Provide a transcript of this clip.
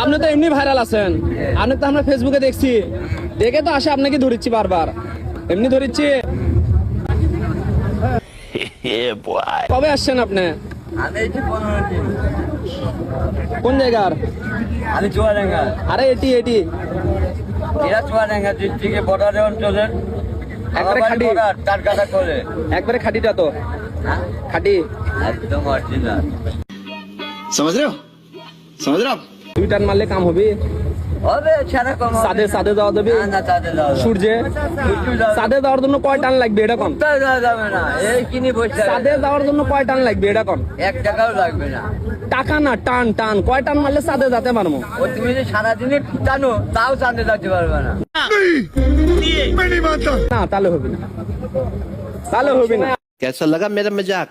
আপনি তো এমনি ভাইরাল আছেন, আপনি তো আমরা ফেসবুকে দেখছি, দেখে তো আসে আপনাকে ধরিচ্ছি বারবার, এমনি ধরিচ্ছি। কবে আসছেন আপনি? কোন জায়গার? আমি চুয়াডাঙ্গা। আরে এটি এরা চুয়াডাঙ্গা ডিস্ট্রিক্টে বর্ডারের অঞ্চলের একবারে খাঁটি, চার কাটা করে একবারে খাঁটিটা তো খাঁটি, একদম অরিজিনাল। समझ रहे हो आप? 2 টান মারলে কাম হবে? হবে ছাড়া কম হবে। সাদে যাওয়া দেবে না সাদে যাওয়া যাবে না। সূর্যে? সাদে যাওয়ার জন্য কয় টান লাগবে এটা কোন? কোথাও যাওয়া যাবে না, এই কিনি বসে সাদে যাওয়ার জন্য কয় টান লাগবে এটা কোন? 1 টাকাও লাগবে না। টাকা না, টান কয় টান মারলে সাদে যেতে পারবো? ও তুমি যদি সারাদিনে টানো তাও চাঁদে যাতে পারবে না। না তাহলে হবে না, তাহলে হবে না। कैसा लगा मेरा मजाक?